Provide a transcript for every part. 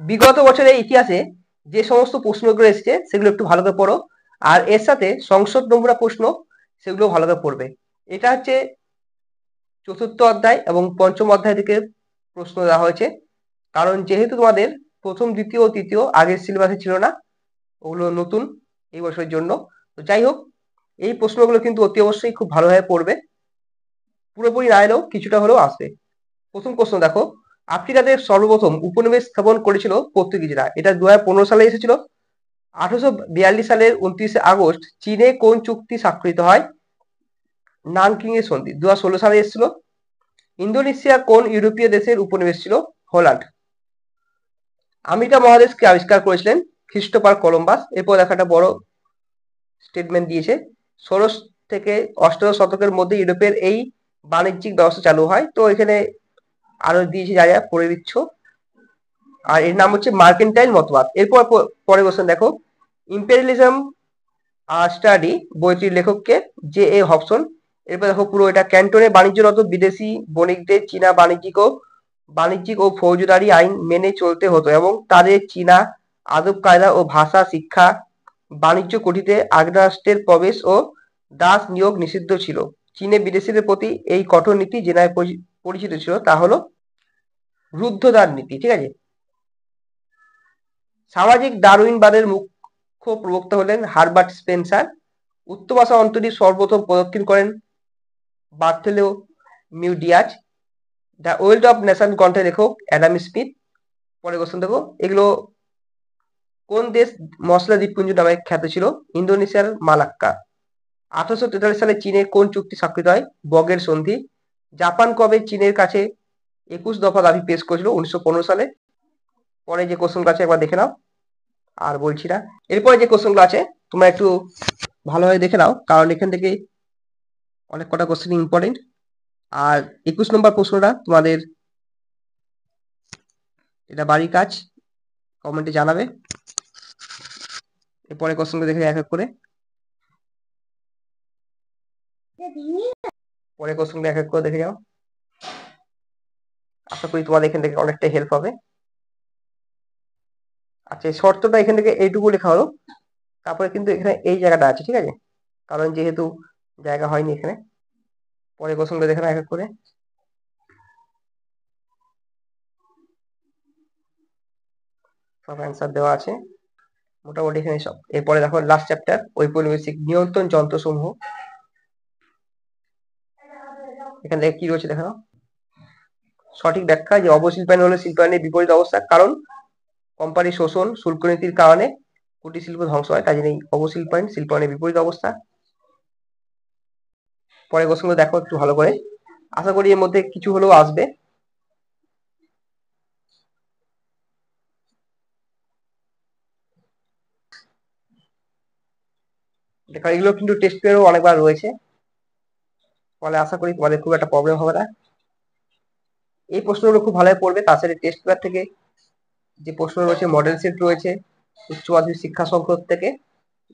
বিগত বছরের ইতিহাসে যে সমস্ত প্রশ্নগুলো এসেছে সেগুলো একটু ভালো করে পড়ো, আর এর সাথে সংসদ নমুনা প্রশ্ন সেগুলো ভালো করে পড়বে। এটা হচ্ছে চতুর্থ অধ্যায় এবং পঞ্চম অধ্যায় থেকে প্রশ্ন দেওয়া হয়েছে, কারণ যেহেতু তোমাদের প্রথম, দ্বিতীয় ও তৃতীয় আগের সিলেবাসে ছিল না, ওগুলো নতুন এই বছরের জন্য। তো যাই হোক, এই প্রশ্নগুলো কিন্তু অতি অবশ্যই খুব ভালোভাবে পড়বে, পুরোপুরি না এলেও কিছুটা হলেও আসবে। প্রথম প্রশ্ন দেখো, আফ্রিকাতে সর্বপ্রথম উপনিবেশ স্থাপন করেছিল পর্তুগিজরা, এটা 2015 সালে এসেছিল। 1842 সালের 29 আগস্ট চীনে কোন চুক্তি স্বাক্ষরিত হয়? নানকিং এর সন্ধি। 2016 সালে এসেছিল। ইন্দোনেশিয়া কোন ইউরোপীয় দেশের উপনিবেশ ছিল? হল্যান্ড। আমেরিকা মহাদেশকে আবিষ্কার করেছিলেন খ্রিস্টোফার কলম্বাস। এরপর দেখা একটা বড় স্টেটমেন্ট দিয়েছে, 16 থেকে 18 শতকের মধ্যে ইউরোপের এই বাণিজ্যিক ব্যবস্থা চালু হয়। তো এখানে আরো দিয়েছে যা যা পড়ে দিচ্ছ, আর এর নাম হচ্ছে মার্কেন্টাইল মতবাদ। এরপর পরে কোশ্চেন দেখো, ইম্পেরিয়ালিজম স্টাডি বইটির লেখককে? J A Hobson. এরপর দেখো পুরো এটা, ক্যান্টনে বাণিজ্যরত বিদেশি বণিকদের চীনা বাণিজ্যিক ও ফৌজদারি আইন মেনে চলতে হতো এবং তাদের চীনা আদব কায়দা ও ভাষা শিক্ষা, বাণিজ্য কুঠিতে আগ্নেয়াস্ত্রের প্রবেশ ও দাস নিয়োগ নিষিদ্ধ ছিল। চীনে বিদেশিদের প্রতি এই কঠোর নীতি যে নামে পরিচিত ছিল তা হলো রুদ্ধদ্বার নীতি। ঠিক আছে। সামাজিক ডারউইনবাদের মুখ্য প্রবক্তা হলেন হারবার্ট স্পেন্সার। উত্তর ভাষা অন্তরী সর্বপ্রথম প্রদক্ষিণ করেন বার্থেলেও মিউডিয়াজ। দ্য ওয়েলথ অফ নেশন গ্রন্থের লেখক অ্যাডাম স্মিথ। পরে কোশ্চেন দেখো, এগুলো কোন দেশ মশলা দ্বীপপুঞ্জ নামে খ্যাত ছিল? ইন্দোনেশিয়ার মালাক্কা। 1843 সালে চীনে কোন চুক্তি স্বাক্ষরিত হয়? বগের সন্ধি। জাপান কবে চীনের কাছে 21 দফা দাবি পেশ করেছিল? 1915 সালে। পরে যে কোশ্চেনগুলো আছে একবার দেখে নাও, আর বলছি না। এরপরে যে কোশ্চেনগুলো আছে তোমরা একটু ভালোভাবে দেখে নাও, কারণ এখান থেকে অনেক কটা কোশ্চেন ইম্পর্টেন্ট। আর 21 নম্বর প্রশ্নটা তোমাদের, এটা বাড়ির কাজ, কমেন্টে জানাবে। এরপরে কোশ্চেনগুলো দেখে এক এক করে, পরে কোশ্চেনগুলো এক এক করে দেখে যাও। আশা করি তোমাদের এখান থেকে অনেকটাই হেল্প হবে। আচ্ছা, এই শর্তটা এখান থেকে এইটুকু লেখা হলো, তারপরে কিন্তু এখানে এই জায়গাটা আছে, ঠিক আছে, কারণ যেহেতু জায়গা হয়নি এখানে। পরে কোশ্চেনগুলো দেখে নাও এক এক করে। সব অ্যান্সার দেওয়া আছে মোটামুটি এখানে সব। এরপরে দেখো লাস্ট চ্যাপ্টার, ঔপনিবেশিক নিয়ন্ত্রণ যন্ত্রসমূহ। এখান থেকে কি রয়েছে দেখো। সঠিক ব্যাখ্যা যে অবশিল্পায়ন হলো শিল্পায়নের বিপরীত অবস্থা, কারণ কোম্পানি শোষণ শুল্ক নীতির কারণে কুটির শিল্প ধ্বংস হয়, কাজে নেই অবশিল্পায়ন শিল্পায়নের বিপরীত অবস্থা। পরে কোশ্চেনগুলো দেখো একটু ভালো করে, আশা করি এর মধ্যে কিছু হলেও আসবে। দেখো এগুলো কিন্তু টেস্ট পেপারেও অনেকবার রয়েছে, ফলে আশা করি তোমাদের খুব একটা প্রবলেম হবে না। এই প্রশ্নগুলো খুব ভালোভাবে পড়বে। তাছাড়া টেস্ট পেপার থেকে যে প্রশ্ন রয়েছে, মডেল সেট রয়েছে উচ্চ মাধ্যমিক শিক্ষা সংসদ থেকে,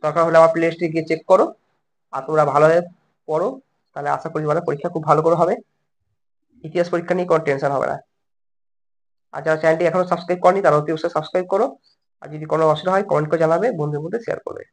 দরকার হলে আমার প্লে লিস্টে গিয়ে চেক করো। আর তোমরা ভালোভাবে পড়ো, তাহলে আশা করি তোমাদের পরীক্ষা খুব ভালো করে হবে। ইতিহাস পরীক্ষা নিয়ে কোনো টেনশন হবে না। আর যারা চ্যানেলটি এখনো সাবস্ক্রাইব করনি তারা অতি অবশ্যই সাবস্ক্রাইব করো। আর যদি কোনো অসুবিধা হয় কমেন্ট করে জানাবে, বন্ধুদের মধ্যে শেয়ার করবে।